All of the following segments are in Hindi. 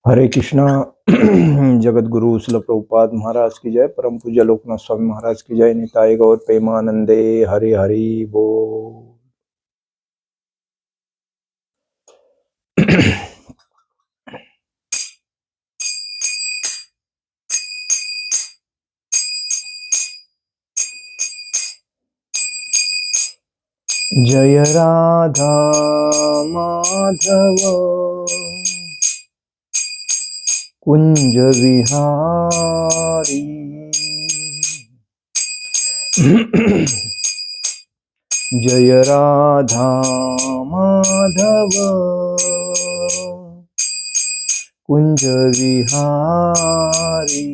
हरे कृष्णा। जगत गुरु शिल प्रभुपाद महाराज की जय। परम पूज्य लोकनाथ स्वामी महाराज की जय। निताय गौर प्रेमानंदे हरे हरि बोल। जय राधा माधव कुंज विहारी। जय राधा माधव कुंज विहारी।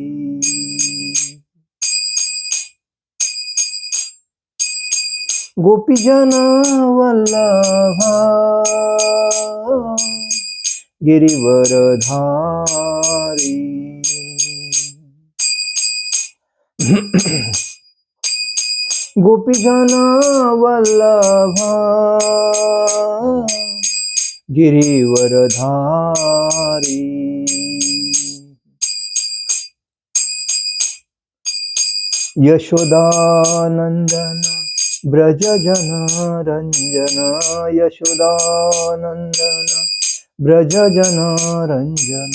गोपीजन वल्लभा गिरिवरधारी। गोपीजन वल्लभा गिरिवरधारी। यशोदानंदन ब्रज जन रंजन। यशोदानंदन ब्रज जन रंजन।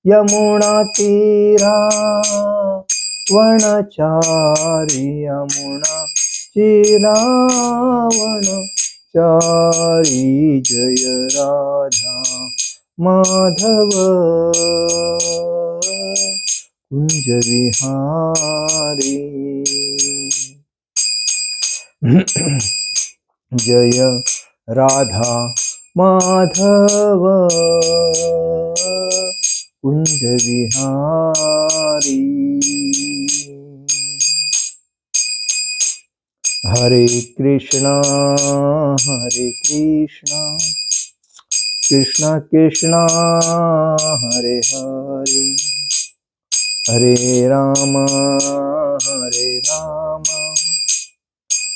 यमुना तीरा वनचारी। यमुना तीरा वनचारी। जय राधा माधव कुंज विहारी। जय राधा माधव कुंज विहारी। हरे कृष्णा कृष्णा कृष्णा हरे हरे, हरे राम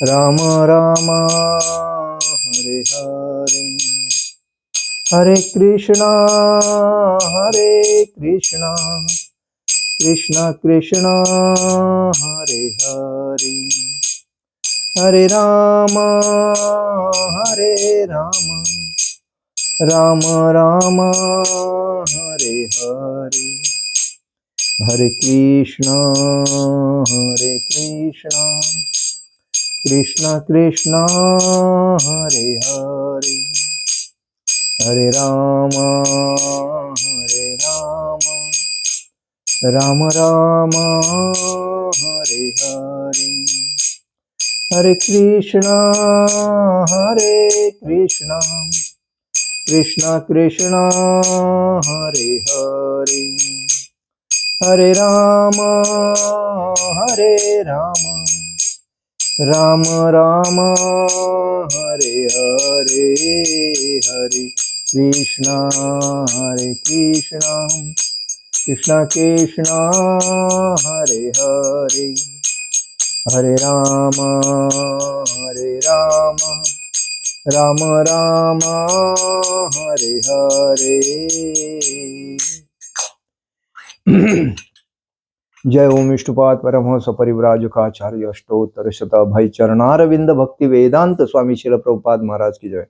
राम राम हरे हरे। हरे कृष्णा कृष्णा कृष्णा हरे हरे, हरे राम राम राम हरे हरे। हरे कृष्णा कृष्णा कृष्णा हरे हरे, हरे राम राम राम हरे हरे। हरे कृष्णा कृष्णा कृष्णा हरे हरे, हरे राम राम राम हरे हरे। हरे कृष्णा कृष्णा कृष्णा हरे हरे, हरे राम राम राम हरे हरे। जय ओम विष्णुपाद परमहंस परिव्राजकाचार्य अष्टोत्तर शत भय चरणारविंद भक्ति वेदांत स्वामी शिल प्रभुपाद महाराज की जय।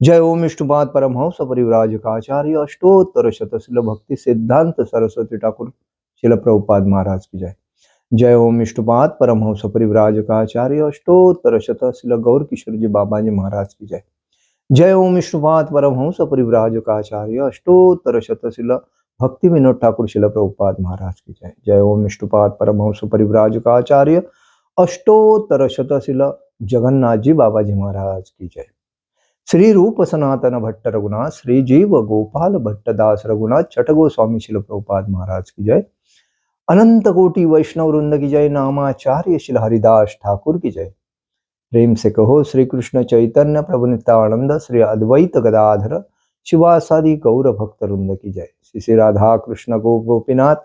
जय ओम विष्णुपाद परमहंस परिव्राजकाचार्य अष्टोत्तर शत शिल भक्ति सिद्धांत सरस्वती ठाकुर शिल प्रभुपाद महाराज की जय। जय ओम विष्णुपाद परमहंस परिव्राजकाचार्य अष्टोत्तर शत शिल गौर किशोर जी बाबा जी महाराज की जय। जय ओम विष्णुपाद परमहंस परिव्राजकाचार्य अष्टोत्तर शत शिल भक्ति विनोद ठाकुर शिल प्रभुपाद महाराज की जय। जय ओम विष्णुपाद परमहंस परिव्राजकाचार्य अष्टोत्तर शत शिल जगन्नाथ जी बाबा जी महाराज की जय। श्री रूप सनातन भट्ट रघुनाथ श्री जीव गोपाल भट्ट दास रघुनाथ छठ गोस्वामी शिल प्रभुपाद महाराज की जय। अनंत कोटि वैष्णव वृंद की जय। नामाचार्य शिल हरिदास ठाकुर की जय। प्रेम से कहो श्री कृष्ण चैतन्य प्रभु नित्यानंद श्री अद्वैत गदाधर शिवासादि गौर भक्त वृंद की जय। श्री श्री राधा कृष्ण गोपीनाथ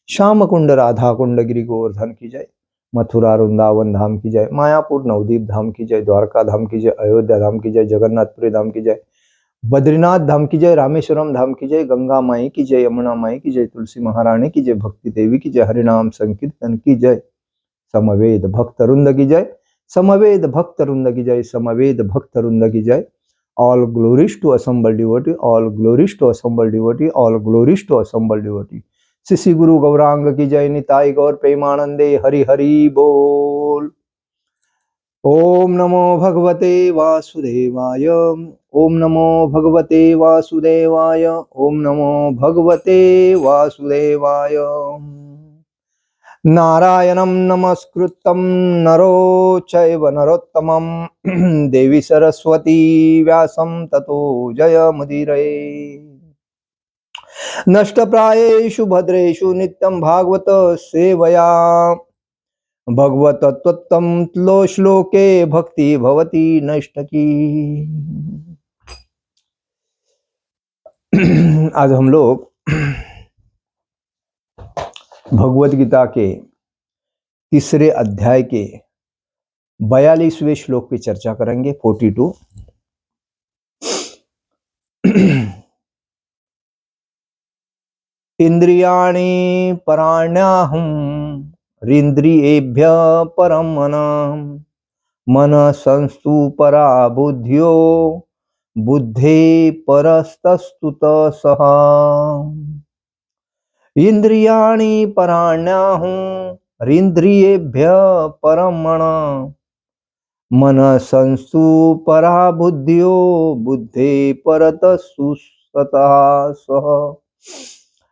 श्याम कुंड राधा कुंड गिरि गोवर्धन की जय। मथुरा वृंदावन धाम की जय। मायापुर नवदीप धाम की जय। द्वारका धाम की जय। अयोध्या धाम की जय। जगन्नाथपुरी धाम की जय। बद्रीनाथ धाम की जय, रामेश्वरम धाम की जय, गंगा माई की जय, यमुना माई की जय, तुलसी महारानी की जय, भक्ति देवी की जय, हरिनाम संकीर्तन की जय, समवेद भक्त वृंद की जय, समवेद भक्त वृंद की जय, समवेद भक्त वृंद की जय। All glories to assembled devotee, all glories to assembled devotee, all glories to assembled devotee। Shri Shri गुरु गौरांग की जय, निताई गौर प्रेमानंदे, हरि हरि बोल। ओम नमो भगवते वासुदेवाय, ओम नमो भगवते वासुदेवाय, ओम नमो भगवते वासुदेवाय। नारायणं नमस्कृतं नरो चैव नरोत्तमं देवी सरस्वती व्यासं ततो जयमुदीरये। नष्टप्रायेषु भद्रेषु नित्यं भागवत सेवया, भगवत तत्त्वं श्लोके भक्ति भवति नष्टकी। आज हम लोग भगवत गीता के तीसरे अध्याय के 42वें श्लोक पे चर्चा करेंगे, 42। इंद्रियाणि पराण्याहुं रिन्द्रियेभ्यः परं मनः, मनः संस्तु परा बुद्ध्यो, बुद्धे परस्तस्तुतः सः। इंद्रियाणि पराण्याहुं रिन्द्रियेभ्यः परं मनः, मनः संस्तु परा बुद्ध्यो, बुद्धे परतस्तु सतः सः।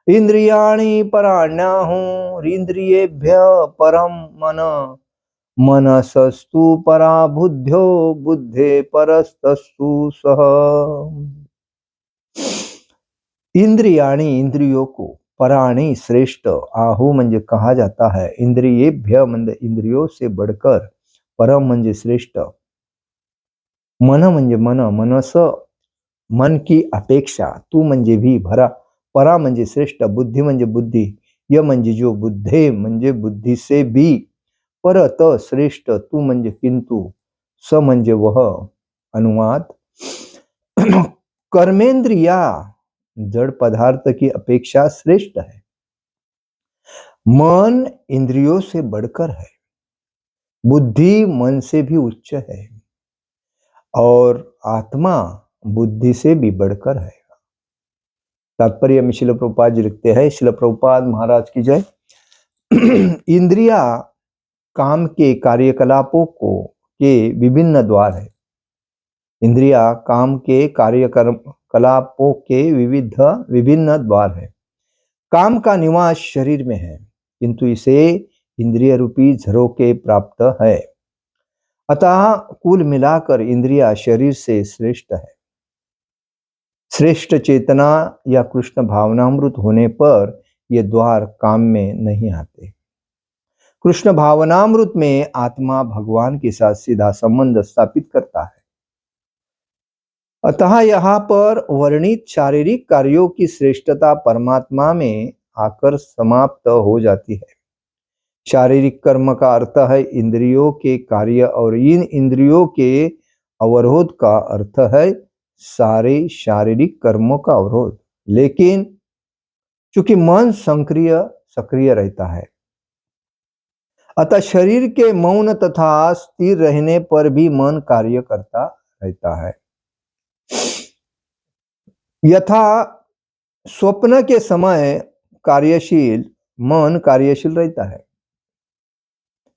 इंद्रियाणि पराण्याहुं रिन्द्रियेभ्यः परं मनः, मनसस्तु परा बुद्ध्यो, बुद्धे परस्तस्तु सः। इंद्रियाणि इंद्रियों को, पराणी श्रेष्ठ, आहु म्हणजे कहा जाता है, इंद्रियेभ्य म्हणजे इंद्रियों से बढ़कर, परम म्हणजे श्रेष्ठ, मन म्हणजे मन, मनस मन की अपेक्षा, तू म्हणजे भी, भरा परा म्हणजे श्रेष्ठ, बुद्धि म्हणजे बुद्धि, य म्हणजे जो, बुद्धे म्हणजे बुद्धि से भी, परत श्रेष्ठ, तू म्हणजे किंतु, स म्हणजे वह। अनुवाद, कर्मेंद्रिया जड़ पदार्थ की अपेक्षा श्रेष्ठ है, मन इंद्रियों से बढ़कर है, बुद्धि मन से भी उच्च है, और आत्मा बुद्धि से भी बढ़कर है। तात्पर्य में शिल प्रभुपाद जी लिखते हैं, शिल प्रभुपाद महाराज की जय। इंद्रिया काम के कार्यकलापों को के विभिन्न द्वार है। इंद्रिया काम के कार्यकलापों के विभिन्न द्वार है। काम का निवास शरीर में है, किंतु इसे इंद्रिय रूपी झरोके प्राप्त है। अतः कुल मिलाकर इंद्रिया शरीर से श्रेष्ठ है। श्रेष्ठ चेतना या कृष्ण भावनामृत होने पर ये द्वार काम में नहीं आते। कृष्ण भावनामृत में आत्मा भगवान के साथ सीधा संबंध स्थापित करता है। अतः यहाँ पर वर्णित शारीरिक कार्यों की श्रेष्ठता परमात्मा में आकर समाप्त हो जाती है। शारीरिक कर्म का अर्थ है इंद्रियों के कार्य, और इन इंद्रियों के अवरोध का अर्थ है सारे शारीरिक कर्मों का अवरोध। लेकिन चूंकि मन सक्रिय रहता है, अतः शरीर के मौन तथा स्थिर रहने पर भी मन कार्य करता रहता है। यथा स्वप्न के समय मन कार्यशील रहता है,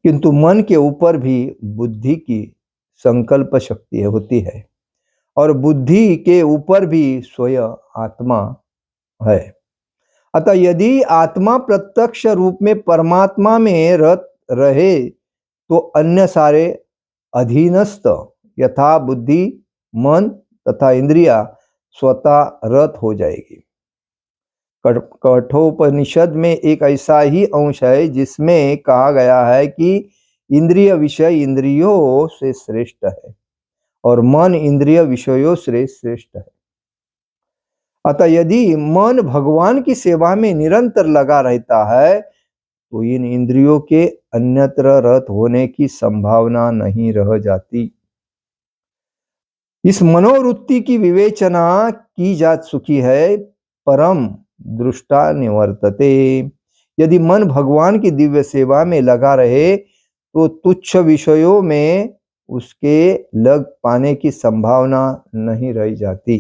किंतु मन के ऊपर भी बुद्धि की संकल्प शक्ति होती है, और बुद्धि के ऊपर भी स्वयं आत्मा है। अतः यदि आत्मा प्रत्यक्ष रूप में परमात्मा में रत रहे तो अन्य सारे अधीनस्थ यथा बुद्धि, मन तथा इंद्रिया स्वतः रत हो जाएगी। कठोपनिषद में एक ऐसा ही अंश है जिसमें कहा गया है कि इंद्रिय विषय इंद्रियों से श्रेष्ठ है, और मन इंद्रिय विषयों से श्रेष्ठ है। अतः यदि मन भगवान की सेवा में निरंतर लगा रहता है तो इन इंद्रियों के अन्यत्र रत होने की संभावना नहीं रह जाती। इस मनोवृत्ति की विवेचना की जा चुकी है। परम दृष्टा निवर्तते। यदि मन भगवान की दिव्य सेवा में लगा रहे तो तुच्छ विषयों में उसके लग पाने की संभावना नहीं रह जाती।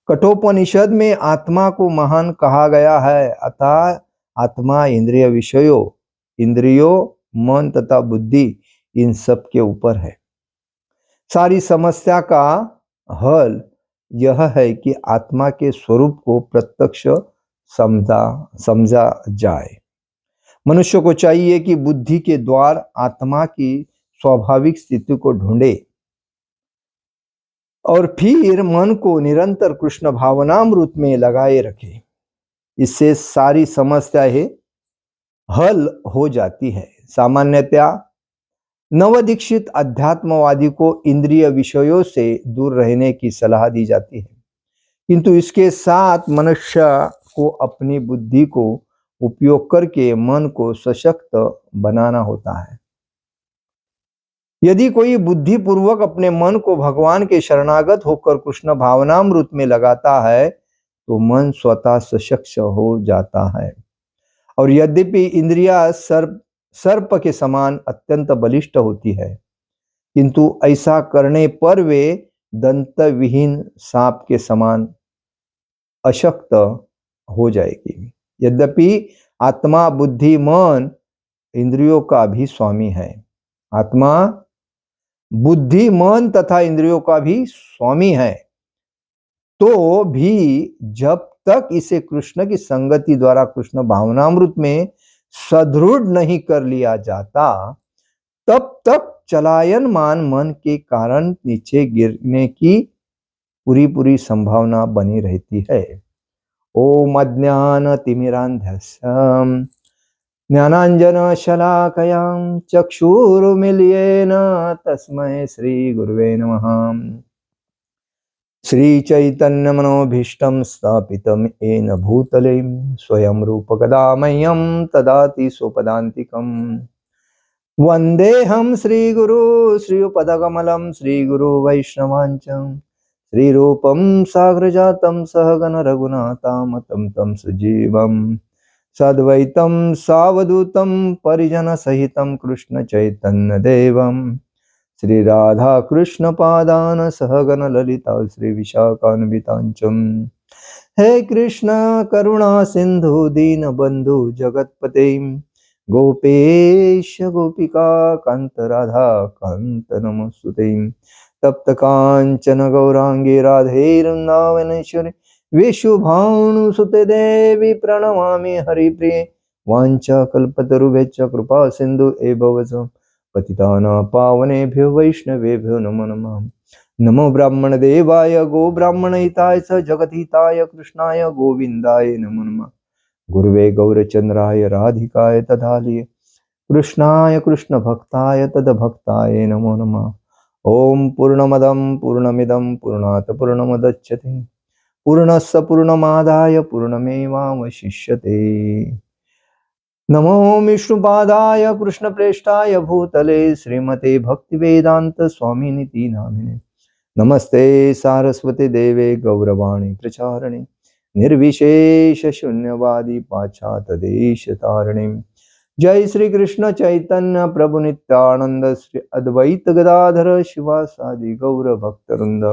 कठोपनिषद में आत्मा को महान कहा गया है, अतः आत्मा इंद्रियों, मन तथा बुद्धि इन सब के ऊपर है। सारी समस्या का हल यह है कि आत्मा के स्वरूप को प्रत्यक्ष समझा जाए। मनुष्य को चाहिए कि बुद्धि के द्वार आत्मा की स्वाभाविक स्थिति को ढूंढे और फिर मन को निरंतर कृष्ण भावनामृत में लगाए रखे। इससे सारी समस्याएं हल हो जाती है। सामान्यतया नवदीक्षित अध्यात्मवादी को इंद्रिय विषयों से दूर रहने की सलाह दी जाती है, किंतु इसके साथ मनुष्य को अपनी बुद्धि को उपयोग करके मन को सशक्त बनाना होता है। यदि कोई बुद्धिपूर्वक अपने मन को भगवान के शरणागत होकर कृष्ण भावनामृत में लगाता है तो मन स्वतः सशक्त हो जाता है। और यद्यपि इंद्रियां सर्प के समान अत्यंत बलिष्ठ होती है, किंतु ऐसा करने पर वे दंत विहीन सांप के समान अशक्त हो जाएगी। यद्यपि आत्मा, बुद्धि, मन इंद्रियों का भी स्वामी है। आत्मा, बुद्धि, मन तथा इंद्रियों का भी स्वामी है, तो भी जब तक इसे कृष्ण की संगति द्वारा कृष्ण भावनामृत में सदृढ़ नहीं कर लिया जाता, तब तक चलायमान मन के कारण नीचे गिरने की पूरी संभावना बनी रहती है। ओम अज्ञानतिमिरान्धस्य ज्ञानाञ्जनशलाकयां चक्षुरुन्मीलितेन तस्मै श्रीगुरुवे नमः। श्रीचैतन्यमनोभीष्टं स्थापितं येन भूतले स्वयं रूपकदा मह्यं ददाति स्वपदान्तिकम्। वन्देऽहं श्रीगुरु श्रीयुतपदकमलं श्रीगुरु वैष्णवांच श्रीरूपं साग्रजातं सहगण रघुनाथामतं तं सजीवं सद्वैतं सावधूतं परिजनसहितं कृष्ण चैतन्यदेवं श्री राधा कृष्ण पादान सहगण ललिता श्री विशाखान्वितांचम। हे कृष्ण करुणा सिंधु दीन बंधु जगतपते गोपेश गोपिका कांत राधा कांत नमोस्तुते। तप्त कांचन गौरांगी राधे वृंदावनेश्वरी विशुभानुसुते देवी प्रणमामि हरिप्रिये। वाञ्छा कल्पतरुभ्यश्च कृपा सिंधु एव पतितानां पावनेभ्यो वैष्णवेभ्यो नमो नमः। नमो ब्राह्मण देवाय गो ब्राह्मण हिताय स जगद्हिताय कृष्णाय गोविंदाय नमो नमः। गुरुवे गौरचंद्राय राधिकाय तदालये कृष्णाय कृष्ण भक्ताय तद्भक्ताय नमो नमः। ओम पूर्णमदं पूर्णमिदं पूर्णात् पूर्णमुदच्यते पूर्णस्य पूर्णमादाय पूर्णमेवावशिष्यते। नमो विष्णुपादाय कृष्णप्रेष्ठाय भूतले श्रीमते भक्तिवेदांत स्वामिनिति नामिने। नमस्ते सारस्वती देवे गौरवाणी प्रचारिणे निर्विशेष शून्यवादी पाश्चात्य देश तारिणे। जय श्री कृष्ण चैतन्य प्रभु नित्यानंद श्री अद्वैत गदाधर शिवासादि गौर भक्तवृंद।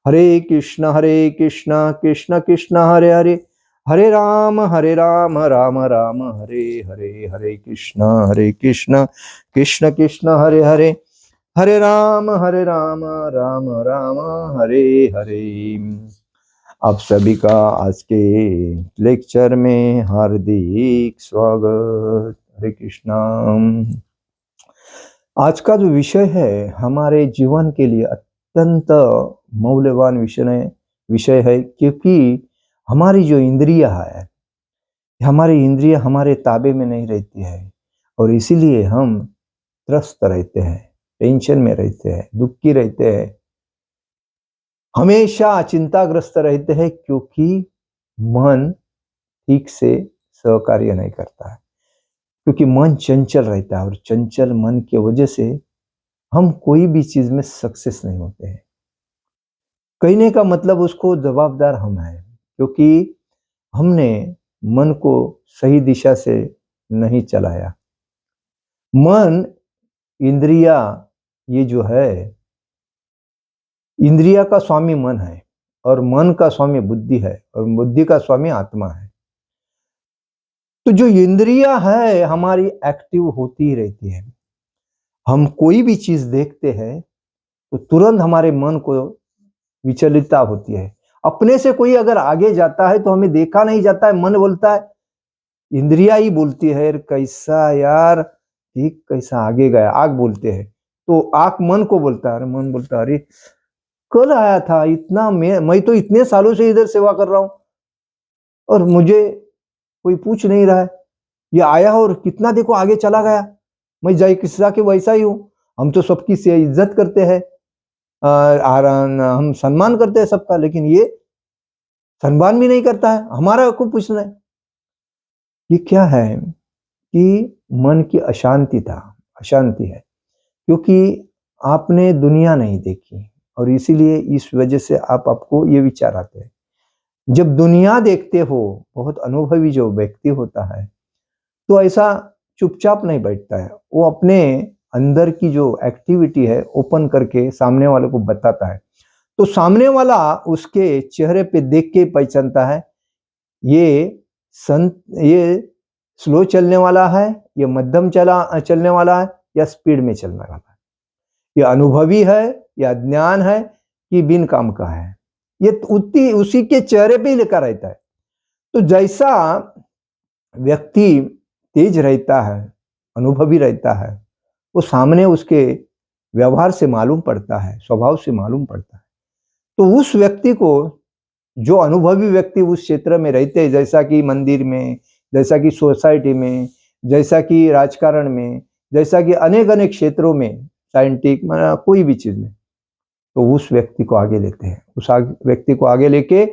हरे कृष्ण कृष्ण कृष्ण हरे हरे हरे राम राम राम हरे हरे। हरे कृष्ण कृष्ण कृष्ण हरे हरे हरे राम राम राम हरे हरे। आप सभी का आज के लेक्चर में हार्दिक स्वागत। हरे कृष्णा। आज का जो विषय है हमारे जीवन के लिए अत्यंत मौल्यवान विषय है, क्योंकि हमारी जो इंद्रियां है, हमारी इंद्रियां हमारे ताबे में नहीं रहती है और इसीलिए हम त्रस्त रहते हैं, टेंशन में रहते हैं, दुखी रहते हैं, हमेशा चिंताग्रस्त रहते हैं, क्योंकि मन ठीक से सहकार्य नहीं करता है, क्योंकि मन चंचल रहता है और चंचल मन की वजह से हम कोई भी चीज में सक्सेस नहीं होते हैं। कहने का मतलब उसको जवाबदार हम हैं, क्योंकि हमने मन को सही दिशा से नहीं चलाया। मन, इंद्रिया, ये जो है, इंद्रिया का स्वामी मन है और मन का स्वामी बुद्धि है और बुद्धि का स्वामी आत्मा है। तो जो इंद्रिया है हमारी एक्टिव होती ही रहती है। हम कोई भी चीज देखते हैं तो तुरंत हमारे मन को विचलितता होती है। अपने से कोई अगर आगे जाता है तो हमें देखा नहीं जाता है, मन बोलता है, इंद्रिया ही बोलती है कैसा यार, ठीक कैसा आगे गया, आग बोलते हैं। तो आंख मन को बोलता है, मन बोलता है अरे कल आया था, इतना मैं तो इतने सालों से इधर सेवा कर रहा हूं और मुझे कोई पूछ नहीं रहा है। ये आया और कितना देखो आगे चला गया, मैं जय किस्सा के वैसा ही हूं। हम तो सबकी से इज्जत करते हैं, हम सम्मान करते हैं सबका, लेकिन ये सम्मान भी नहीं करता है, हमारा को पूछना है। ये क्या है कि मन की अशांति है, क्योंकि आपने दुनिया नहीं देखी और इसीलिए इस वजह से आपको ये विचार आते हैं। जब दुनिया देखते हो, बहुत अनुभवी जो व्यक्ति होता है तो ऐसा चुपचाप नहीं बैठता है, वो अपने अंदर की जो एक्टिविटी है ओपन करके सामने वाले को बताता है। तो सामने वाला उसके चेहरे पे देख के पहचानता है ये स्लो चलने वाला है, ये मध्यम चलने वाला है या स्पीड में चलने वाला है, ये अनुभवी है या ज्ञान है कि बिन काम का है। ये उसी के चेहरे पे ही लिखा रहता है। तो जैसा व्यक्ति तेज रहता है, अनुभवी रहता है, वो सामने उसके व्यवहार से मालूम पड़ता है, स्वभाव से मालूम पड़ता है। तो उस व्यक्ति को, जो अनुभवी व्यक्ति उस क्षेत्र में रहते हैं, जैसा कि मंदिर में, जैसा कि सोसाइटी में, जैसा कि राजकारण में, जैसा कि अनेक अनेक क्षेत्रों में, साइंटिफिक कोई भी चीज में, तो उस व्यक्ति को आगे लेते हैं, उस व्यक्ति को आगे लेके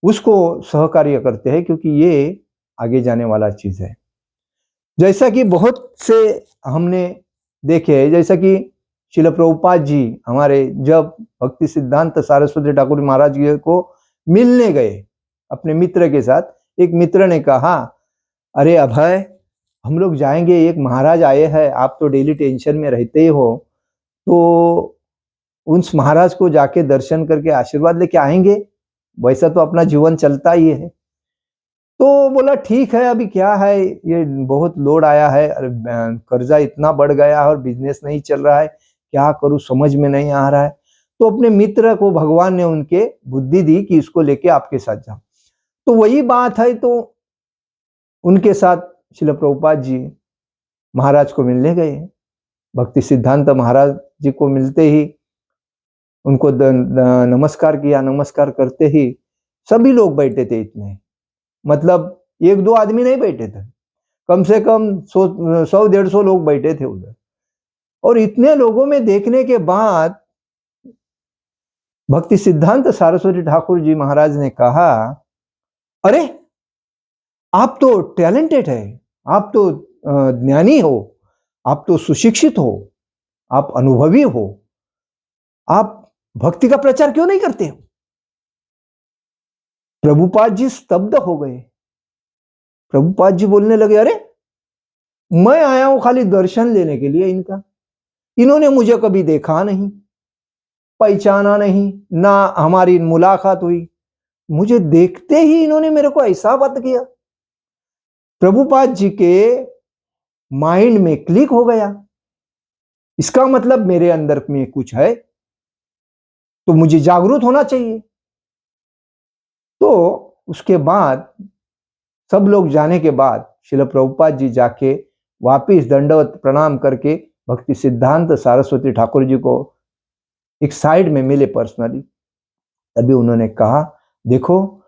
उसको सहकार्य करते हैं, क्योंकि ये आगे जाने वाला चीज है। जैसा कि बहुत से हमने देखे, जैसा कि श्रील प्रभुपाद जी हमारे जब भक्ति सिद्धांत सरस्वती ठाकुर महाराज जी को मिलने गए अपने मित्र के साथ, एक मित्र ने कहा, अरे अभय, हम लोग जाएंगे, एक महाराज आए हैं, आप तो डेली टेंशन में रहते ही हो, तो उस महाराज को जाके दर्शन करके आशीर्वाद लेके आएंगे, वैसा तो अपना जीवन चलता ही है। तो बोला ठीक है, अभी क्या है, ये बहुत लोड आया है, कर्जा इतना बढ़ गया है और बिजनेस नहीं चल रहा है, क्या करूं समझ में नहीं आ रहा है। तो अपने मित्र को भगवान ने उनके बुद्धि दी कि इसको लेके आपके साथ जाओ। तो वही बात है, तो उनके साथ श्रील प्रभुपाद जी महाराज को मिलने गए। भक्ति सिद्धांत महाराज जी को मिलते ही उनको नमस्कार किया। नमस्कार करते ही सभी लोग बैठे थे, इतने मतलब एक दो आदमी नहीं बैठे थे, कम से कम 100-150 लोग बैठे थे उधर। और इतने लोगों में देखने के बाद भक्ति सिद्धांत सरस्वती ठाकुर जी महाराज ने कहा, अरे आप तो टैलेंटेड है, आप तो ज्ञानी हो, आप तो सुशिक्षित हो, आप अनुभवी हो, आप भक्ति का प्रचार क्यों नहीं करते हो? प्रभुपाद जी स्तब्ध हो गए। प्रभुपाद जी बोलने लगे, अरे मैं आया हूं खाली दर्शन लेने के लिए इनका, इन्होंने मुझे कभी देखा नहीं, पहचाना नहीं, ना हमारी मुलाकात हुई, मुझे देखते ही इन्होंने मेरे को ऐसा बात किया। प्रभुपाद जी के माइंड में क्लिक हो गया, इसका मतलब मेरे अंदर में कुछ है, तो मुझे जागरूक होना चाहिए। तो उसके बाद सब लोग जाने के बाद श्रील प्रभुपाद जी जाके वापिस दंडवत प्रणाम करके भक्ति सिद्धांत सरस्वती ठाकुर जी को एक साइड में मिले पर्सनली। तभी उन्होंने कहा, देखो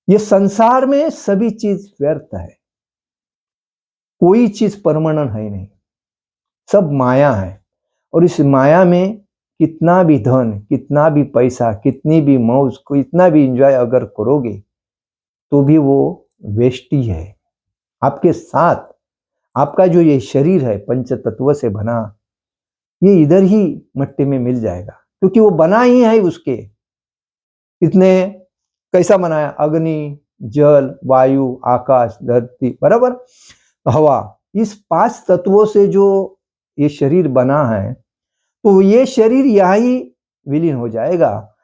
ये संसार में सभी चीज व्यर्थ है, कोई चीज परमानेंट है नहीं, सब माया है। और इस माया में कितना भी धन, कितना भी पैसा, कितनी भी मौज, कितना भी एंजॉय अगर करोगे तो भी वो वेस्ट ही है। आपके साथ आपका जो ये शरीर है पंच तत्व से बना, ये इधर ही मट्टी में मिल जाएगा, क्योंकि वो बना ही है उसके। कितने कैसा बनाया? अग्नि, जल, वायु, आकाश, धरती, बराबर, हवा, इस 5 तत्वों से जो ये शरीर बना है, तो ये शरीर यही विलीन हो जाएगा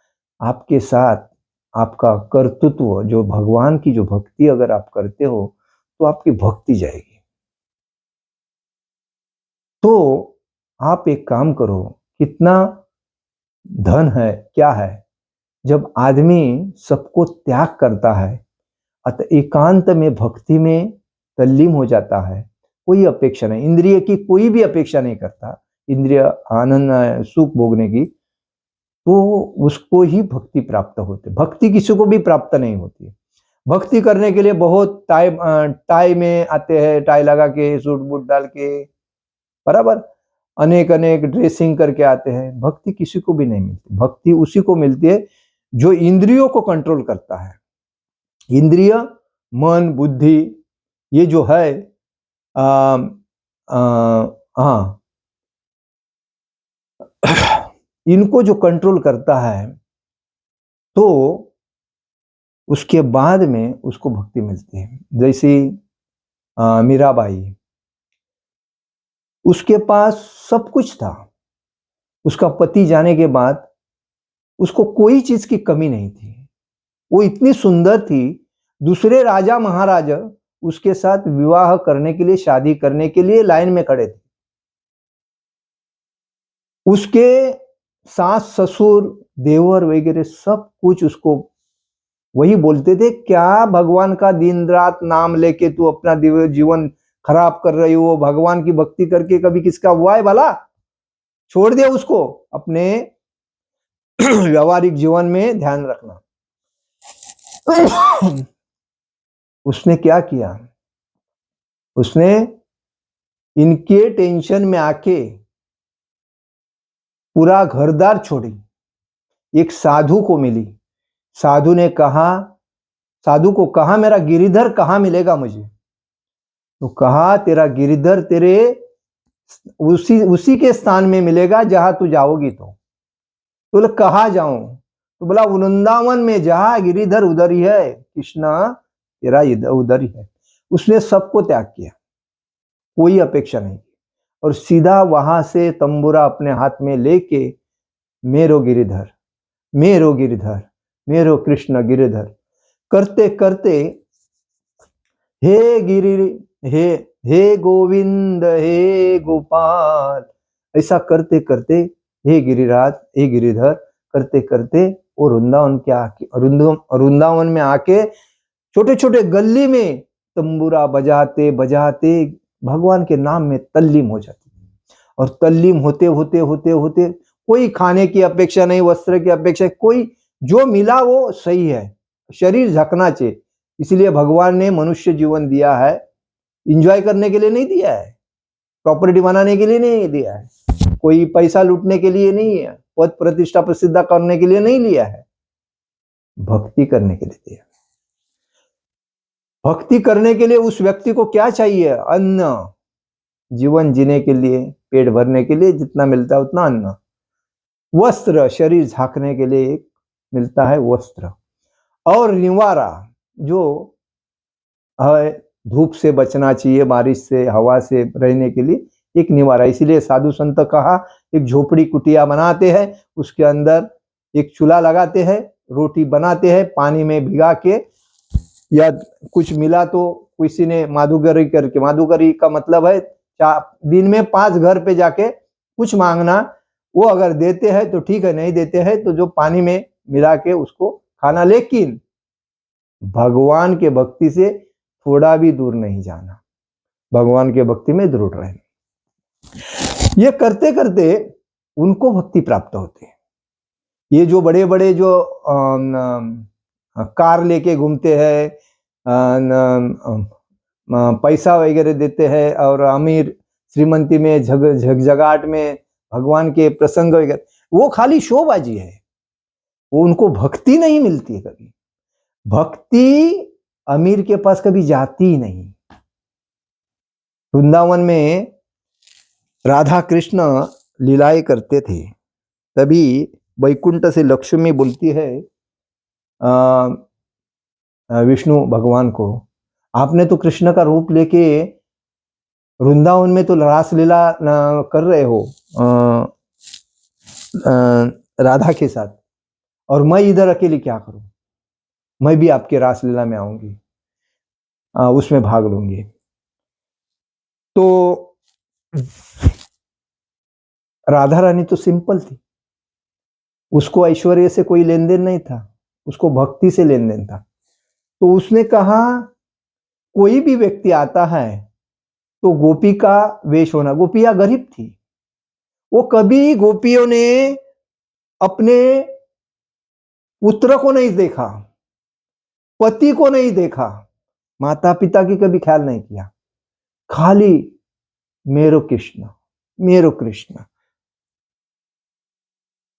आपके साथ। आपका कर्तृत्व, जो भगवान की जो भक्ति अगर आप करते हो तो आपकी भक्ति जाएगी। तो आप एक काम करो, कितना धन है, क्या है, जब आदमी सबको त्याग करता है, अतः एकांत में भक्ति में तल्लीन हो जाता है, कोई अपेक्षा नहीं, इंद्रिय की कोई भी अपेक्षा नहीं करता, इंद्रिय आनंद सुख भोगने की, तो उसको ही भक्ति प्राप्त होती। भक्ति किसी को भी प्राप्त नहीं होती। भक्ति करने के लिए बहुत टाई में आते हैं, टाई लगा के, सूट बूट डाल के, बराबर, अनेक अनेक ड्रेसिंग करके आते हैं। भक्ति किसी को भी नहीं मिलती। भक्ति उसी को मिलती है जो इंद्रियों को कंट्रोल करता है। इंद्रिय, मन, बुद्धि, ये जो है हाँ, इनको जो कंट्रोल करता है, तो उसके बाद में उसको भक्ति मिलती है। जैसे मीराबाई, उसके पास सब कुछ था, उसका पति जाने के बाद उसको कोई चीज की कमी नहीं थी, वो इतनी सुंदर थी, दूसरे राजा महाराजा उसके साथ विवाह करने के लिए, शादी करने के लिए लाइन में खड़े थे। उसके सास, ससुर, देवर वगैरह सब कुछ उसको वही बोलते थे, क्या भगवान का दिन रात नाम लेके तू अपना जीवन खराब कर रही हो, भगवान की भक्ति करके कभी किसका हुआ है भला? छोड़ दे उसको, अपने व्यावहारिक जीवन में ध्यान रखना। उसने क्या किया? उसने इनके टेंशन में आके पूरा घरदार छोड़ी, एक साधु को मिली। साधु ने कहा, साधु को कहा मेरा गिरिधर कहाँ मिलेगा मुझे? तो कहा तेरा गिरिधर तेरे उसी के स्थान में मिलेगा जहां तू जाओगी। तो बोले कहाँ जाऊं? तो बोला वृंदावन में जहां गिरिधर उधर ही है, कृष्णा तेरा उधर ही है। उसने सबको त्याग किया, कोई अपेक्षा नहीं, और सीधा वहां से तंबूरा अपने हाथ में लेके मेरो गिरिधर, मेरो गिरिधर, मेरो कृष्ण गिरिधर करते करते, हे गिरि, हे गोविंद, हे गोपाल, ऐसा करते करते, हे गिरिराज, हे गिरिधर करते करते वो वृंदावन के आके, वृंदावन में आके छोटे छोटे गली में तंबूरा बजाते बजाते भगवान के नाम में तल्लीन हो जाते। और तल्लीन होते होते होते होते कोई खाने की अपेक्षा नहीं, वस्त्र की अपेक्षा, कोई जो मिला वो सही है, शरीर झकना चाहिए। इसलिए भगवान ने मनुष्य जीवन दिया है, एंजॉय करने के लिए नहीं दिया है, प्रॉपर्टी बनाने के लिए नहीं दिया है, कोई पैसा लूटने के लिए नहीं है, पद प्रतिष्ठा प्रसिद्ध करने के लिए नहीं लिया है, भक्ति करने के लिए दिया। भक्ति करने के लिए उस व्यक्ति को क्या चाहिए? अन्न, जीवन जीने के लिए, पेट भरने के लिए जितना मिलता है उतना अन्न, वस्त्र, शरीर झांकने के लिए मिलता है वस्त्र, और निवारा, जो है धूप से बचना चाहिए, बारिश से, हवा से रहने के लिए एक निवारा। इसीलिए साधु संत कहा एक झोपड़ी कुटिया बनाते हैं, उसके अंदर एक चूल्हा लगाते हैं, रोटी बनाते हैं, पानी में भिगा के, या कुछ मिला तो किसी ने माधुकरी करके, माधुकरी का मतलब है दिन में 5 घर पे जाके कुछ मांगना, वो अगर देते हैं तो ठीक है, नहीं देते हैं तो जो पानी में मिला के उसको खाना, लेकिन भगवान के भक्ति से थोड़ा भी दूर नहीं जाना, भगवान के भक्ति में दृढ़ रहना। ये करते करते उनको भक्ति प्राप्त होती है। ये जो बड़े बड़े जो कार लेके घूमते हैं, पैसा वगैरह देते हैं, और अमीर श्रीमंती में झगझगाट में भगवान के प्रसंग वगैरह, वो खाली शोबाजी है, वो उनको भक्ति नहीं मिलती है कभी। भक्ति अमीर के पास कभी जाती ही नहीं। वृंदावन में राधा कृष्ण लीलाएं करते थे, तभी वैकुंठ से लक्ष्मी बोलती है विष्णु भगवान को, आपने तो कृष्ण का रूप लेके वृंदावन में तो रासलीला कर रहे हो राधा के साथ, और मैं इधर अकेले क्या करूं, मैं भी आपके रासलीला में आऊंगी, उसमें भाग लूंगी। तो राधा रानी तो सिंपल थी, उसको ऐश्वर्य से कोई लेन देन नहीं था, उसको भक्ति से लेन देन था। तो उसने कहा कोई भी व्यक्ति आता है तो गोपी का वेश होना, गोपियां गरीब थी, वो कभी गोपियों ने अपने पुत्र को नहीं देखा, पति को नहीं देखा, माता पिता की कभी ख्याल नहीं किया, खाली मेरो कृष्ण मेरो कृष्ण,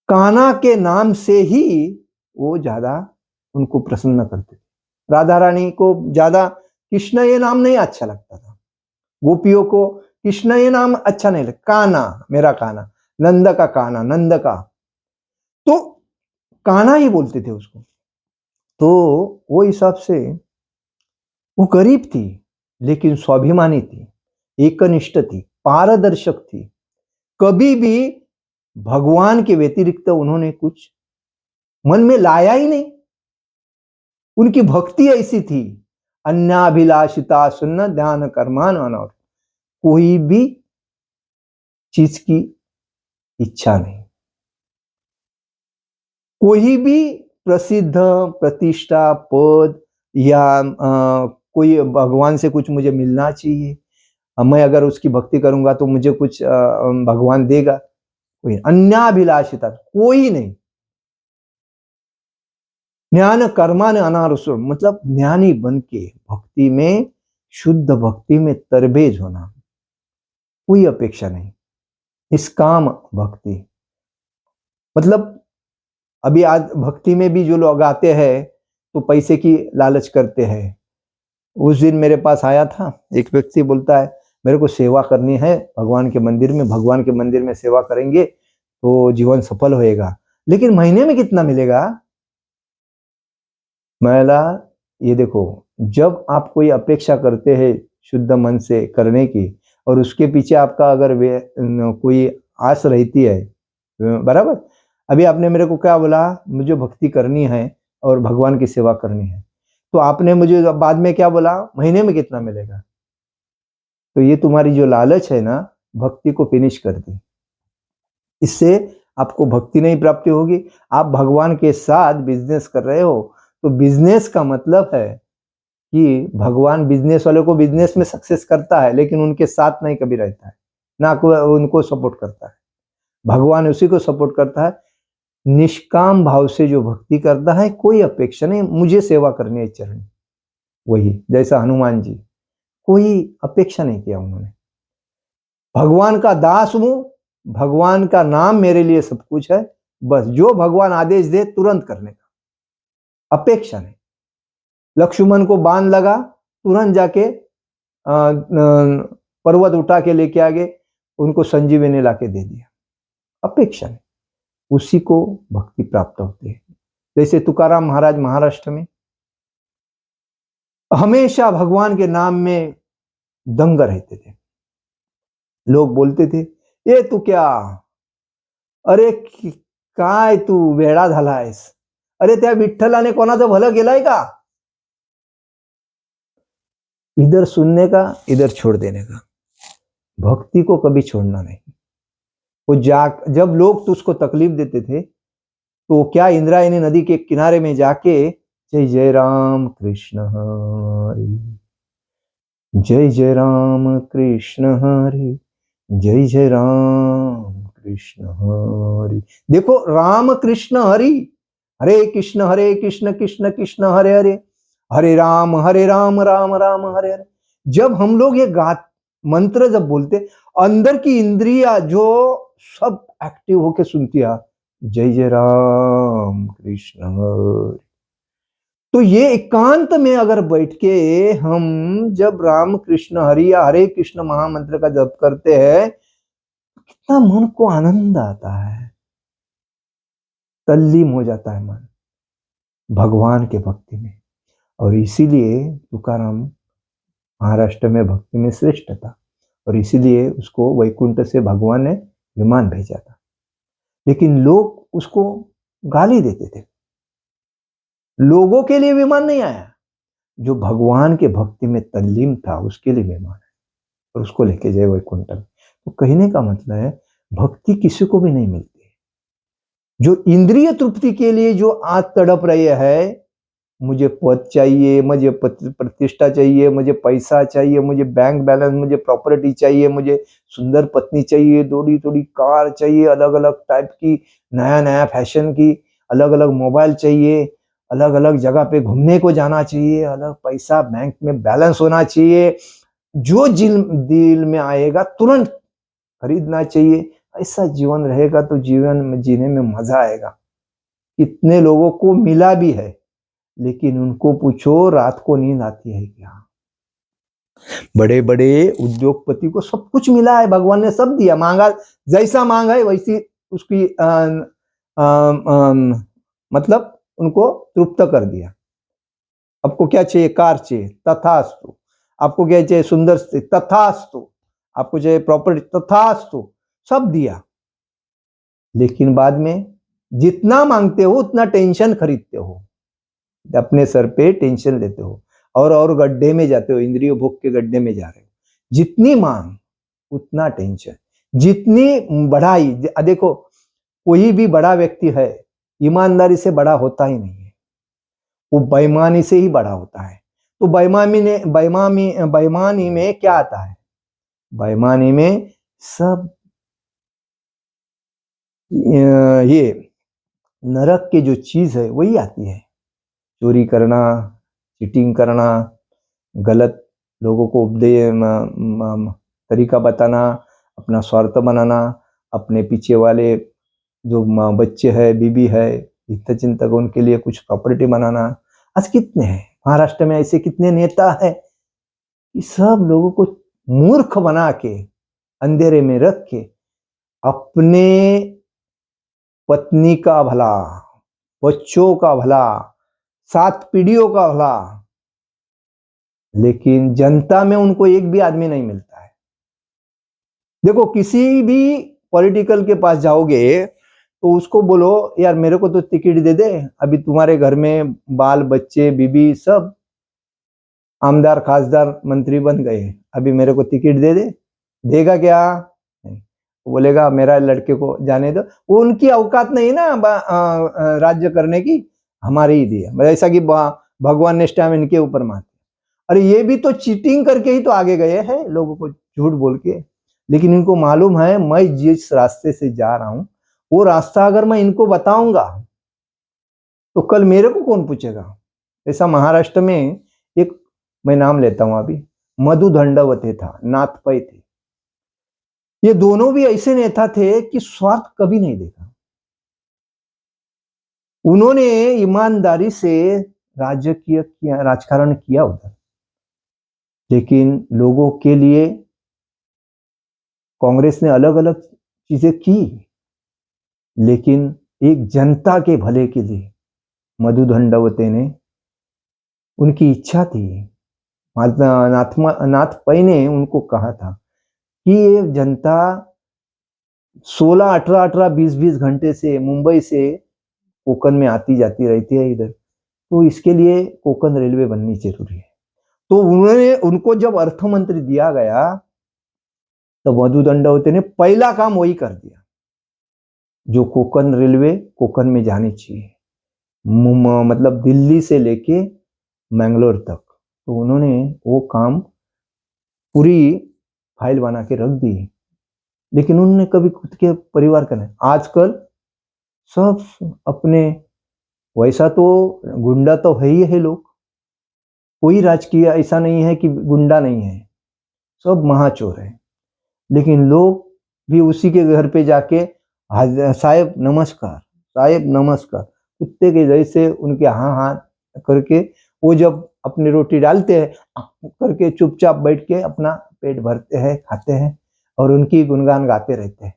कान्हा के नाम से ही वो ज्यादा उनको प्रसन्न करते थे। राधा रानी को ज्यादा कृष्ण ये नाम नहीं अच्छा लगता था, गोपियों को कृष्ण ये नाम अच्छा नहीं लगता, कान्हा मेरा कान्हा, नंद का कान्हा, नंद का, तो कान्हा ही बोलते थे उसको। तो वो हिसाब से वो गरीब थी लेकिन स्वाभिमानी थी, एकनिष्ठ थी, पारदर्शक थी, कभी भी भगवान के व्यतिरिक्त उन्होंने कुछ मन में लाया ही नहीं। उनकी भक्ति ऐसी थी, अन्याभिलाषिता सुन्न ध्यान कर्मान अनौर, कोई भी चीज की इच्छा नहीं, कोई भी प्रसिद्ध प्रतिष्ठा पद या कोई भगवान से कुछ मुझे मिलना चाहिए, मैं अगर उसकी भक्ति करूंगा तो मुझे कुछ भगवान देगा, कोई अन्याभिलाषिता कोई नहीं। ज्ञान कर्मान अनारसुर, मतलब ज्ञानी बन के भक्ति में, शुद्ध भक्ति में तरबेज होना, कोई अपेक्षा नहीं, निष्काम भक्ति। मतलब अभी आज भक्ति में भी जो लोग आते हैं तो पैसे की लालच करते हैं। उस दिन मेरे पास आया था एक व्यक्ति, बोलता है मेरे को सेवा करनी है भगवान के मंदिर में, भगवान के मंदिर में सेवा करेंगे तो जीवन सफल होएगा, लेकिन महीने में कितना मिलेगा। महिला, ये देखो, जब आप कोई अपेक्षा करते हैं शुद्ध मन से करने की, और उसके पीछे आपका अगर कोई आस रहती है, बराबर, अभी आपने मेरे को क्या बोला, मुझे भक्ति करनी है और भगवान की सेवा करनी है, तो आपने मुझे बाद में क्या बोला, महीने में कितना मिलेगा। तो ये तुम्हारी जो लालच है ना, भक्ति को फिनिश कर दी, इससे आपको भक्ति नहीं प्राप्ति होगी। आप भगवान के साथ बिजनेस कर रहे हो, तो बिजनेस का मतलब है कि भगवान बिजनेस वाले को बिजनेस में सक्सेस करता है, लेकिन उनके साथ नहीं कभी रहता है, ना उनको सपोर्ट करता है। भगवान उसी को सपोर्ट करता है, निष्काम भाव से जो भक्ति करता है, कोई अपेक्षा नहीं, मुझे सेवा करनी है चरण, वही जैसा हनुमान जी, कोई अपेक्षा नहीं किया उन्होंने, भगवान का दास हूं, भगवान का नाम मेरे लिए सब कुछ है, बस जो भगवान आदेश दे तुरंत करने का, अपेक्षा नहीं। लक्ष्मण को बाण लगा, तुरंत जाके पर्वत उठा के लेके आगे उनको संजीवनी लाके दे दिया, अपेक्षा नहीं, उसी को भक्ति प्राप्त होती है। जैसे तुकाराम महाराज महाराष्ट्र में हमेशा भगवान के नाम में दंग रहते थे, लोग बोलते थे ये तू क्या, अरे काय तू वेडा झालायस, अरे त्या विठ्ठलाने कोणाचं भलं केलंय का, इधर सुनने का इधर छोड़ देने का, भक्ति को कभी छोड़ना नहीं। वो जब लोग तुझको तकलीफ देते थे तो क्या इंद्रायणी नदी के किनारे में जाके जय जय राम कृष्ण हरि, जय जय राम कृष्ण हरि, जय जय राम कृष्ण हरि, देखो राम कृष्ण हरि, हरे कृष्ण कृष्ण कृष्ण हरे हरे, हरे राम राम राम हरे हरे। जब हम लोग ये मंत्र जब बोलते, अंदर की इंद्रिया जो सब एक्टिव होके सुनती है, जय जय राम कृष्ण हरि। तो ये एकांत में अगर बैठ के हम जब राम कृष्ण हरि या हरे कृष्ण महामंत्र का जप करते हैं, कितना मन को आनंद आता है, तल्लीन हो जाता है मन भगवान के भक्ति में। और इसीलिए तुकाराम महाराष्ट्र में भक्ति में श्रेष्ठ था, और इसीलिए उसको वैकुंठ से भगवान ने विमान भेजा था। लेकिन लोग उसको गाली देते थे। लोगों के लिए विमान नहीं आया, जो भगवान के भक्ति में तल्लीन था उसके लिए विमान है, और उसको लेके जाए वैकुंठ में। तो कहने का मतलब है, भक्ति किसी को भी नहीं मिलती। जो इंद्रिय तृप्ति के लिए जो आज तड़प रहे हैं, मुझे पद चाहिए, मुझे प्रतिष्ठा चाहिए, मुझे पैसा चाहिए, मुझे बैंक बैलेंस, मुझे प्रॉपर्टी चाहिए, मुझे सुंदर पत्नी चाहिए, थोड़ी थोड़ी कार चाहिए, अलग अलग टाइप की, नया नया फैशन की, अलग अलग मोबाइल चाहिए, अलग अलग जगह पे घूमने को जाना चाहिए, अलग पैसा बैंक में बैलेंस होना चाहिए, जो दिल में आएगा तुरंत खरीदना चाहिए। ऐसा जीवन रहेगा तो जीवन में जीने में मजा आएगा। कितने लोगों को मिला भी है, लेकिन उनको पूछो रात को नींद आती है क्या? बड़े बड़े उद्योगपति को सब कुछ मिला है, भगवान ने सब दिया, मांगा जैसा मांगा है वैसी उसकी मतलब उनको तृप्त कर दिया। आपको क्या चाहिए? कार चाहिए, तथास्तु। आपको क्या चाहिए? सुंदर स्त्री, तथास्तु। आपको चाहिए प्रॉपर्टी, तथास्तु, सब दिया। लेकिन बाद में जितना मांगते हो उतना टेंशन खरीदते हो, अपने सर पे टेंशन लेते हो, और गड्ढे में जाते हो, इंद्रिय भोग के गड्ढे में जा रहे हो। जितनी मांग उतना टेंशन, जितनी बढ़ाई। देखो, कोई भी बड़ा व्यक्ति है ईमानदारी से बड़ा होता ही नहीं है, वो बेईमानी से ही बड़ा होता है। तो बेईमानी में क्या आता है? बेईमानी में सब ये नरक के जो चीज है वही आती है। चोरी करना, चीटिंग करना, गलत लोगों को तरीका बताना, अपना स्वार्थ बनाना, अपने पीछे वाले जो बच्चे है, बीबी है, हित चिंतक, उनके लिए कुछ प्रॉपर्टी बनाना। आज कितने हैं महाराष्ट्र में ऐसे, कितने नेता है कि सब लोगों को मूर्ख बना के अंधेरे में रख के अपने पत्नी का भला, बच्चों का भला, 7 पीढ़ियों का भला, लेकिन जनता में उनको एक भी आदमी नहीं मिलता है। देखो, किसी भी पॉलिटिकल के पास जाओगे तो उसको बोलो, यार मेरे को तो टिकट दे दे, अभी तुम्हारे घर में बाल बच्चे बीबी सब आमदार खासदार मंत्री बन गए, अभी मेरे को टिकट दे दे। देगा क्या? नहीं। वो बोलेगा मेरा लड़के को जाने दो। वो उनकी औकात नहीं ना राज्य करने की, हमारी ही दी है। ऐसा कि भगवान ने स्टैम इनके ऊपर मार। अरे ये भी तो चीटिंग करके ही तो आगे गए हैं, लोगों को झूठ बोल के। लेकिन इनको मालूम है मैं जिस रास्ते से जा रहा हूं वो रास्ता अगर मैं इनको बताऊंगा तो कल मेरे को कौन पूछेगा। ऐसा महाराष्ट्र में एक, मैं नाम लेता हूं अभी, मधु दंडवते था, नाथ पै थे। ये दोनों भी ऐसे नेता थे कि स्वार्थ कभी नहीं देखा। उन्होंने ईमानदारी से राजकीय किया, राजकारण किया उधर, लेकिन लोगों के लिए कांग्रेस ने अलग अलग चीजें की, लेकिन एक जनता के भले के लिए मधु दंडवते ने, उनकी इच्छा थी, नाथ पै ने उनको कहा था कि ये जनता 16, 18, 20 घंटे से मुंबई से कोकण में आती जाती रहती है इधर, तो इसके लिए कोकण रेलवे बननी जरूरी है। तो उनको जब अर्थ मंत्री दिया गया तो मधु दंडवते ने पहला काम वही कर दिया, जो कोकण रेलवे कोकण में जानी चाहिए, मतलब दिल्ली से लेके मैंगलोर तक। तो उन्होंने वो काम पूरी फाइल बना के रख दी, लेकिन उन्होंने कभी खुद के परिवार का नहीं। आजकल सब अपने, वैसा तो गुंडा तो है ही है लोग, कोई राजकीय ऐसा नहीं है कि गुंडा नहीं है, सब महाचोर है। लेकिन लोग भी उसी के घर पे जाके साहेब नमस्कार, साहेब नमस्कार, कुत्ते के जैसे उनके हाँ हाँ करके, वो जब अपनी रोटी डालते हैं करके चुपचाप बैठ के अपना पेट भरते हैं, खाते हैं और उनकी गुणगान गाते रहते हैं।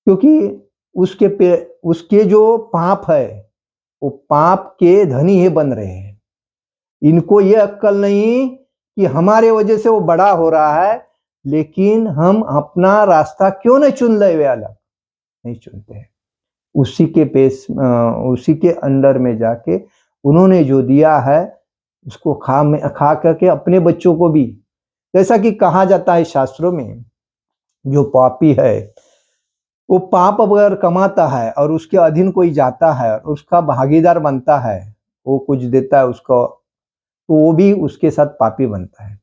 क्योंकि उसके जो पाप है वो पाप के धनी ही बन रहे हैं। इनको ये अक्ल नहीं कि हमारे वजह से वो बड़ा हो रहा है, लेकिन हम अपना रास्ता क्यों नहीं चुन ले, वे अलग नहीं चुनते हैं। उसी के अंडर में जाके उन्होंने जो दिया है उसको खा करके अपने बच्चों को भी, जैसा कि कहा जाता है शास्त्रों में, जो पापी है वो पाप अगर कमाता है और उसके अधीन कोई जाता है और उसका भागीदार बनता है, वो कुछ देता है उसको, तो वो भी उसके साथ पापी बनता है,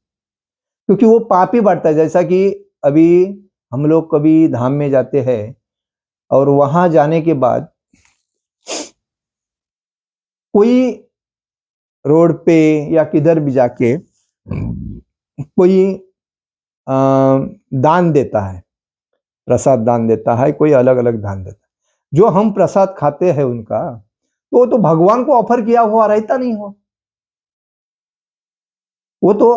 क्योंकि वो पापी बढ़ता है। जैसा कि अभी हम लोग कभी धाम में जाते हैं और वहां जाने के बाद कोई रोड पे या किधर भी जाके कोई दान देता है, प्रसाद दान देता है, कोई अलग अलग दान देता है। जो हम प्रसाद खाते हैं उनका, तो वो तो भगवान को ऑफर किया हुआ रहता नहीं हो, वो तो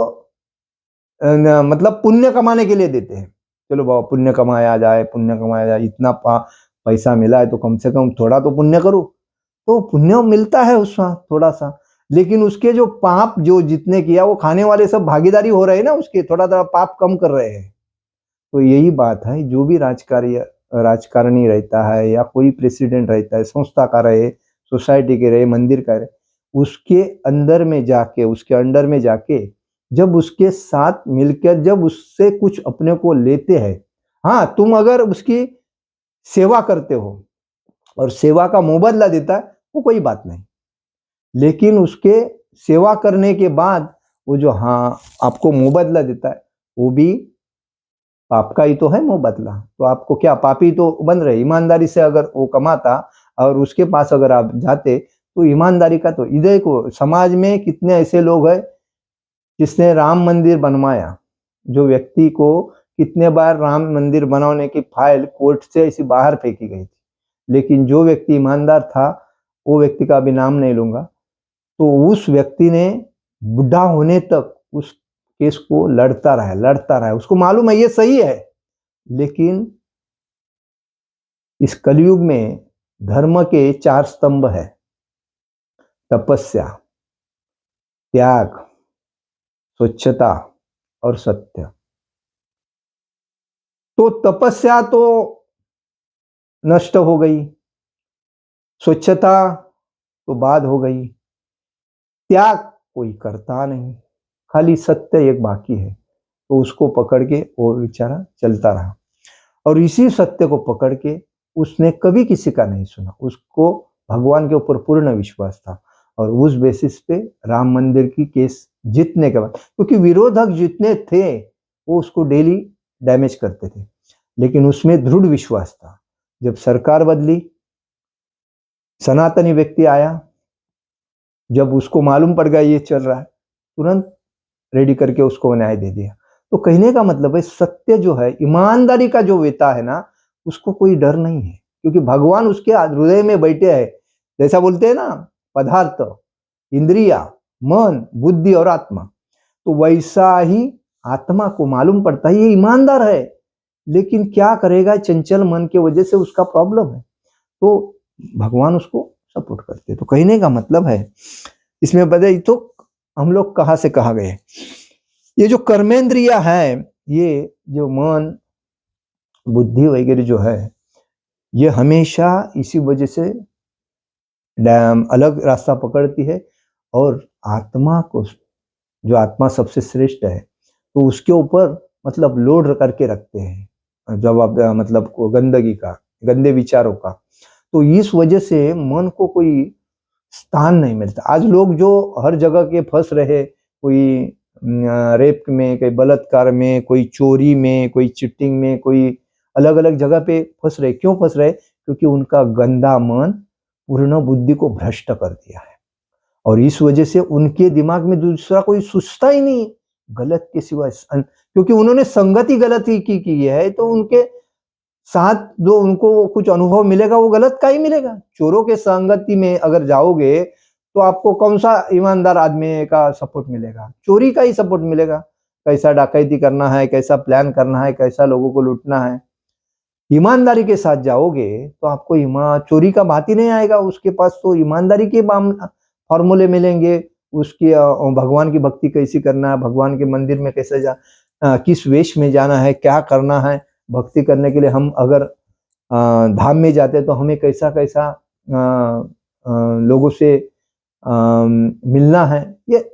मतलब पुण्य कमाने के लिए देते हैं। चलो बाबा पुण्य कमाया जाए, पुण्य कमाया जाए, इतना पैसा मिला है तो कम से कम थोड़ा तो पुण्य करो, तो पुण्य मिलता है उसमें थोड़ा सा, लेकिन उसके जो पाप जो जितने किया वो खाने वाले सब भागीदारी हो रहे हैं ना, उसके थोड़ा थोड़ा पाप कम कर रहे हैं। तो यही बात है, जो भी राजकारणी रहता है या कोई प्रेसिडेंट रहता है, संस्था का रहे, सोसाइटी के रहे, मंदिर का रहे, उसके अंदर में जाके, उसके अंडर में जाके जब उसके साथ मिलकर जब उससे कुछ अपने को लेते हैं, हाँ तुम अगर उसकी सेवा करते हो और सेवा का मुबदला देता है वो कोई बात नहीं, लेकिन उसके सेवा करने के बाद वो जो हाँ आपको मुबदला देता है वो भी आपका ही तो है मुबदला। तो आपको क्या पापी तो बन रहे, ईमानदारी से अगर वो कमाता और उसके पास अगर आप जाते तो ईमानदारी का तो इधर को समाज में कितने ऐसे लोग हैं जिसने राम मंदिर बनवाया, जो व्यक्ति को कितने बार राम मंदिर बनाने की फाइल कोर्ट से ऐसी बाहर फेंकी गई थी, लेकिन जो व्यक्ति ईमानदार था, वो व्यक्ति का भी नाम नहीं लूंगा, तो उस व्यक्ति ने बुढ़ा होने तक उस केस को लड़ता रहा। उसको मालूम है ये सही है, लेकिन इस कलयुग में धर्म के 4 स्तंभ है, तपस्या, त्याग, स्वच्छता और सत्य। तो तपस्या तो नष्ट हो गई, स्वच्छता तो बाद हो गई, त्याग कोई करता नहीं, खाली सत्य एक बाकी है, तो उसको पकड़ के वो बेचारा चलता रहा। और इसी सत्य को पकड़ के उसने कभी किसी का नहीं सुना, उसको भगवान के ऊपर पूर्ण विश्वास था, और उस बेसिस पे राम मंदिर की केस जीतने के बाद, क्योंकि विरोधक जितने थे वो उसको डेली डैमेज करते थे, लेकिन उसमें दृढ़ विश्वास था। जब सरकार बदली, सनातनी व्यक्ति आया, जब उसको मालूम पड़ गया ये चल रहा है, तुरंत रेडी करके उसको न्याय दे दिया। तो कहने का मतलब है सत्य जो है, ईमानदारी का जो वेता है ना, उसको कोई डर नहीं है, क्योंकि भगवान उसके हृदय में बैठे हैं। जैसा बोलते हैं ना, पदार्थ, इंद्रिया, मन, बुद्धि और आत्मा, तो वैसा ही आत्मा को मालूम पड़ता है ये ईमानदार है, लेकिन क्या करेगा, चंचल मन के वजह से उसका प्रॉब्लम है, तो भगवान उसको सपोर्ट करते। तो कहने का मतलब है इसमें बताइए, तो हम लोग कहाँ से कहाँ गए, ये जो कर्मेंद्रिया है, ये जो मन, बुद्धि वगैरह जो है, ये हमेशा इसी वजह से अलग रास्ता पकड़ती है, और आत्मा को, जो आत्मा सबसे श्रेष्ठ है, तो उसके ऊपर मतलब लोड करके रखते हैं, जब आप मतलब गंदगी का, गंदे विचारों का, तो इस वजह से मन को कोई स्थान नहीं मिलता। आज लोग जो हर जगह के फंस रहे, कोई रेप में, कोई बलात्कार में, कोई चोरी में, कोई चिटिंग में, कोई अलग अलग जगह पे फंस रहे, क्यों फंस रहे, क्योंकि उनका गंदा मन पूर्ण बुद्धि को भ्रष्ट कर दिया है, और इस वजह से उनके दिमाग में दूसरा कोई सोचता ही नहीं गलत के सिवाय, क्योंकि उन्होंने संगति गलती की है, तो उनके साथ जो उनको कुछ अनुभव मिलेगा वो गलत का ही मिलेगा। चोरों के संगति में अगर जाओगे तो आपको कौन सा ईमानदार आदमी का सपोर्ट मिलेगा, चोरी का ही सपोर्ट मिलेगा। कैसा डकैती करना है, कैसा प्लान करना है, कैसा लोगों को लूटना है, ईमानदारी के साथ जाओगे तो आपको चोरी का बात ही नहीं आएगा। उसके पास तो ईमानदारी के फॉर्मूले मिलेंगे। उसकी भगवान की भक्ति कैसी करना है, भगवान के मंदिर में कैसे किस वेश में जाना है, क्या करना है भक्ति करने के लिए। हम अगर धाम में जाते तो हमें कैसा कैसा लोगों से मिलना है, ये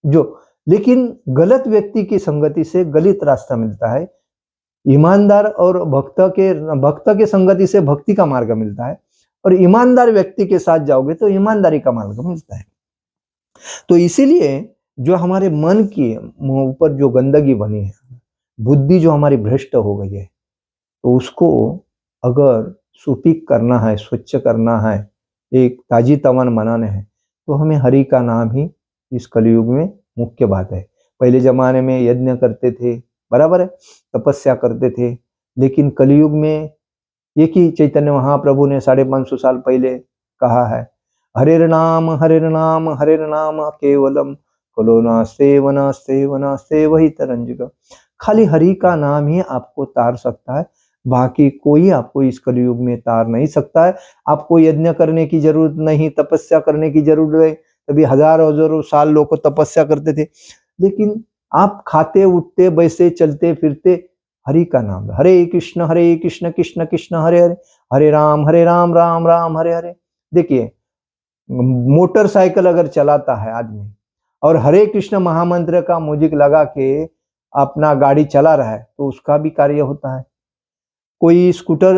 जो। लेकिन गलत व्यक्ति की संगति से गलत रास्ता मिलता है। ईमानदार और भक्त के संगति से भक्ति का मार्ग मिलता है, और ईमानदार व्यक्ति के साथ जाओगे तो ईमानदारी का मार्ग मिलता है। तो इसीलिए जो हमारे मन के ऊपर जो गंदगी बनी है, बुद्धि जो हमारी भ्रष्ट हो गई है, तो उसको अगर सुपीक करना है, स्वच्छ करना है, एक ताजी तमन बनाने हैं, तो हमें हरि का नाम ही इस कलयुग में मुख्य बात है। पहले जमाने में यज्ञ करते थे, बराबर है, तपस्या करते थे, लेकिन कलयुग में एक ही चैतन्य महाप्रभु ने 550 साल पहले कहा है, हरेर नाम केवलम कलो नास्ते वनास्ते वही तरंजिका। खाली हरि का नाम ही आपको तार सकता है, बाकी कोई आपको इस कलयुग में तार नहीं सकता है। आपको यज्ञ करने की जरूरत नहीं, तपस्या करने की जरूरत है। तभी हजारों साल लोग तपस्या करते थे, लेकिन आप खाते उठते बैसे चलते फिरते हरि का नाम, हरे कृष्ण कृष्ण कृष्ण हरे हरे, हरे राम राम राम हरे हरे। देखिए, मोटरसाइकिल अगर चलाता है आदमी और हरे कृष्ण महामंत्र का म्यूजिक लगा के अपना गाड़ी चला रहा है, तो उसका भी कार्य होता है। कोई स्कूटर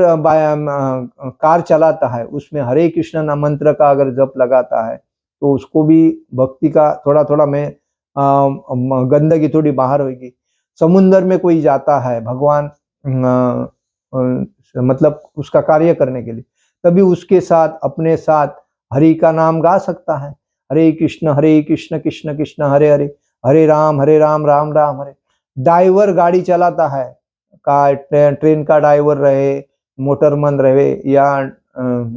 कार चलाता है, उसमें हरे कृष्ण मंत्र का अगर जप लगाता है, तो उसको भी भक्ति का थोड़ा थोड़ा में गंदगी थोड़ी बाहर होगी। समुन्द्र में कोई जाता है भगवान मतलब उसका कार्य करने के लिए, तभी उसके साथ अपने साथ हरि का नाम गा सकता है, हरे कृष्ण कृष्ण कृष्ण हरे हरे, हरे राम राम राम हरे। ड्राइवर गाड़ी चलाता है, ट्रेन का ड्राइवर रहे, मोटरमैन रहे, या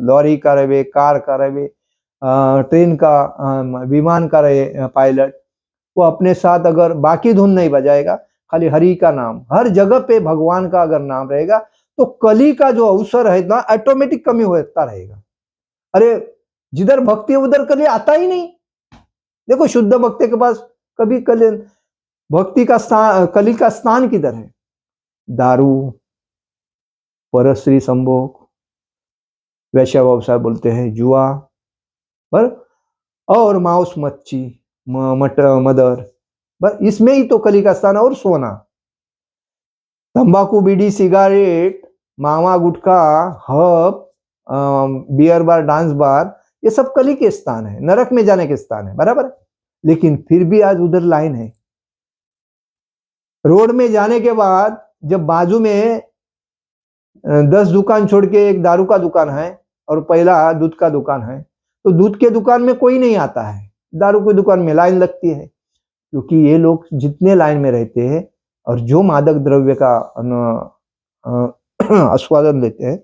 लॉरी का रहे, कार का रहे, ट्रेन का विमान का रहे पायलट, वो अपने साथ अगर बाकी धुन नहीं बजाएगा, खाली हरि का नाम, हर जगह पे भगवान का अगर नाम रहेगा, तो कली का जो अवसर है ना ऑटोमेटिक कमी होता रहेगा। अरे जिधर भक्ति है उधर कली आता ही नहीं। देखो शुद्ध भक्ति के पास कभी कली भक्ति का स्थान, कली का स्थान किधर है? दारू, परस्त्री संभोग, वैश्य व्यवसाय बोलते हैं, जुआ पर, और मांस मच्छी मदर, बस इसमें ही तो कली का स्थान। और सोना, तंबाकू, बीड़ी, सिगारेट, मावा, गुटखा, हब, बियर बार, डांस बार, ये सब कली के स्थान है, नरक में जाने के स्थान है, बराबर। लेकिन फिर भी आज उधर लाइन है। रोड में जाने के बाद जब बाजू में 10 दुकान छोड़ के एक दारू का दुकान है और पहला दूध का दुकान है, तो दूध के दुकान में कोई नहीं आता है, दारू की दुकान में लाइन लगती है। क्योंकि ये लोग जितने लाइन में रहते हैं और जो मादक द्रव्य का आस्वादन लेते हैं,